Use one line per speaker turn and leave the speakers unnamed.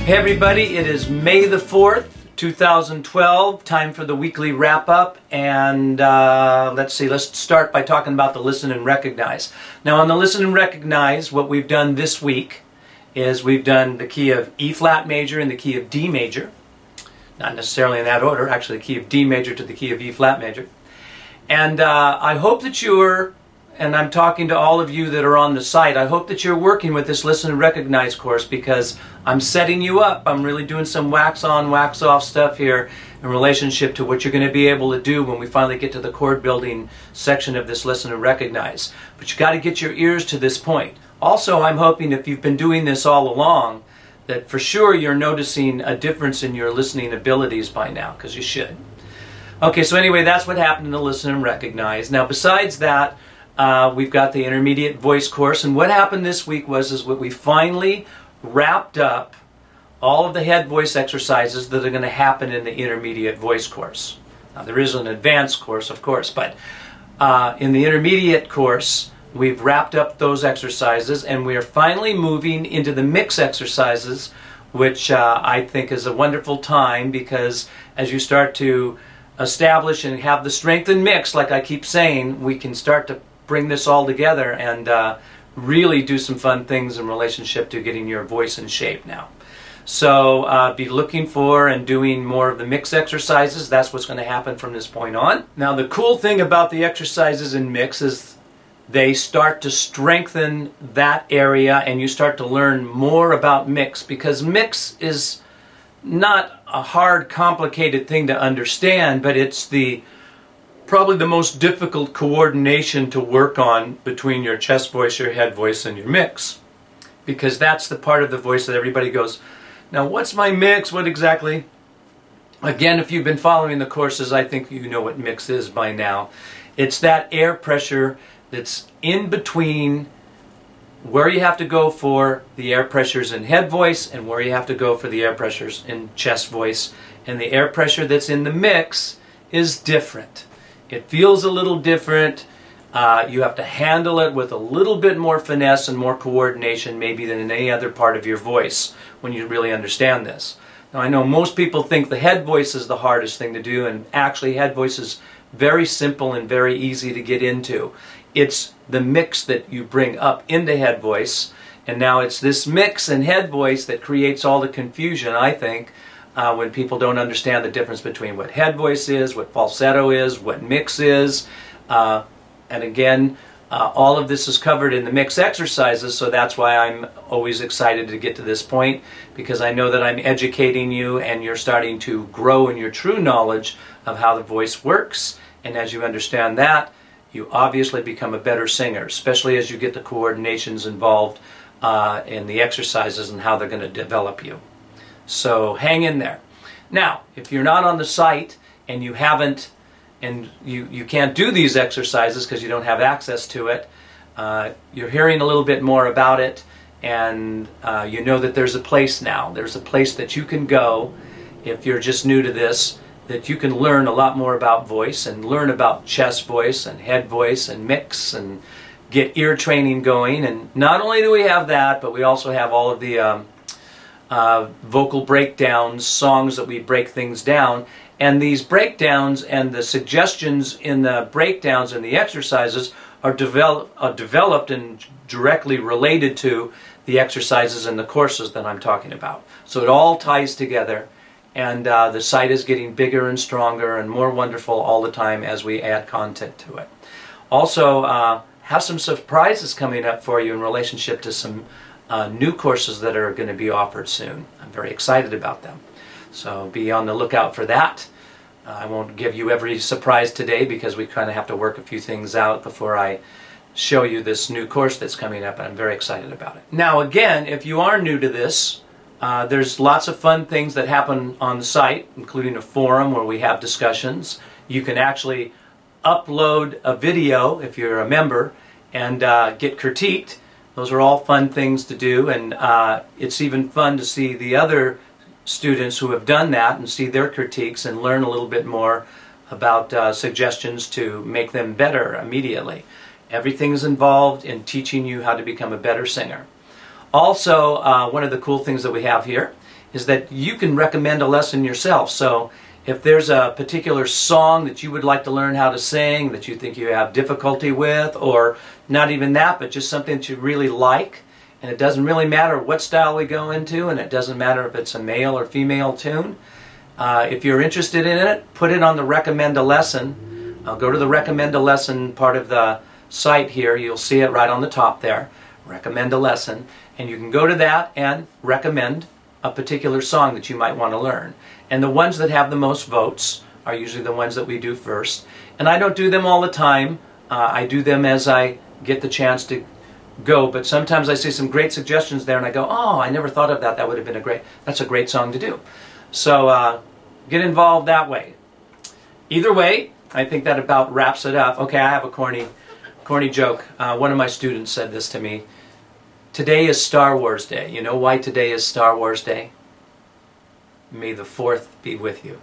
Hey everybody, it is May the 4th, 2012, time for the weekly wrap-up, and let's start by talking about the Listen and Recognize. Now on the Listen and Recognize, what we've done this week is we've done the key of E flat major and the key of D major. Not necessarily in that order, actually the key of D major to the key of E flat major. And I hope that you're, and I'm talking to all of you that are on the site, I hope that you're working with this Listen and Recognize course, because I'm setting you up. I'm really doing some wax on, wax off stuff here in relationship to what you're going to be able to do when we finally get to the chord building section of this Listen and Recognize. But you got to get your ears to this point. Also, I'm hoping if you've been doing this all along, that for sure you're noticing a difference in your listening abilities by now, because you should. Okay, so anyway, that's what happened in the Listen and Recognize. Now besides that, we've got the intermediate voice course, and what happened this week was we finally wrapped up all of the head voice exercises that are going to happen in the intermediate voice course. Now there is an advanced course, of course, but in the intermediate course we've wrapped up those exercises, and we are finally moving into the mix exercises, which I think is a wonderful time, because as you start to establish and have the strength in mix, like I keep saying, we can start to bring this all together and really do some fun things in relationship to getting your voice in shape now. So be looking for and doing more of the mix exercises. That's what's going to happen from this point on. Now the cool thing about the exercises in mix is they start to strengthen that area, and you start to learn more about mix, because mix is not a hard, complicated thing to understand, but it's probably the most difficult coordination to work on between your chest voice, your head voice, and your mix. Because that's the part of the voice that everybody goes, now what's my mix? What exactly? Again, if you've been following the courses, I think you know what mix is by now. It's that air pressure that's in between where you have to go for the air pressures in head voice and where you have to go for the air pressures in chest voice. And the air pressure that's in the mix is different. It feels a little different. You have to handle it with a little bit more finesse and more coordination maybe than in any other part of your voice when you really understand this. Now I know most people think the head voice is the hardest thing to do, and actually head voice is very simple and very easy to get into. It's the mix that you bring up into head voice, and now it's this mix and head voice that creates all the confusion, I think, when people don't understand the difference between what head voice is, what falsetto is, what mix is. And again, all of this is covered in the mix exercises, so that's why I'm always excited to get to this point, because I know that I'm educating you and you're starting to grow in your true knowledge of how the voice works. And as you understand that, you obviously become a better singer, especially as you get the coordinations involved in the exercises and how they're going to develop you. So hang in there. Now, if you're not on the site and you haven't, and you can't do these exercises because you don't have access to it, you're hearing a little bit more about it, and you know that there's a place now. There's a place that you can go if you're just new to this, that you can learn a lot more about voice and learn about chest voice and head voice and mix and get ear training going. And not only do we have that, but we also have all of the vocal breakdowns, songs that we break things down. And these breakdowns and the suggestions in the breakdowns and the exercises are developed and directly related to the exercises and the courses that I'm talking about. So it all ties together. And the site is getting bigger and stronger and more wonderful all the time as we add content to it. Also, have some surprises coming up for you in relationship to some new courses that are going to be offered soon. I'm very excited about them. So be on the lookout for that. I won't give you every surprise today because we kind of have to work a few things out before I show you this new course that's coming up, and I'm very excited about it. Now again, if you are new to this, there's lots of fun things that happen on the site, including a forum where we have discussions. You can actually upload a video if you're a member and get critiqued. Those are all fun things to do, and it's even fun to see the other students who have done that and see their critiques and learn a little bit more about suggestions to make them better immediately. Everything's involved in teaching you how to become a better singer. Also, one of the cool things that we have here is that you can recommend a lesson yourself. So if there's a particular song that you would like to learn how to sing, that you think you have difficulty with, or not even that, but just something that you really like, and it doesn't really matter what style we go into, and it doesn't matter if it's a male or female tune, if you're interested in it, put it on the recommend a lesson. I'll go to the recommend a lesson part of the site here. You'll see it right on the top there, recommend a lesson, and you can go to that and recommend a particular song that you might want to learn. And the ones that have the most votes are usually the ones that we do first. And I don't do them all the time. I do them as I get the chance to go, but sometimes I see some great suggestions there and I go, oh, I never thought of that. That would have been that's a great song to do. So get involved that way. Either way, I think that about wraps it up. Okay, I have a corny joke. One of my students said this to me. Today is Star Wars Day. You know why today is Star Wars Day? May the 4th be with you.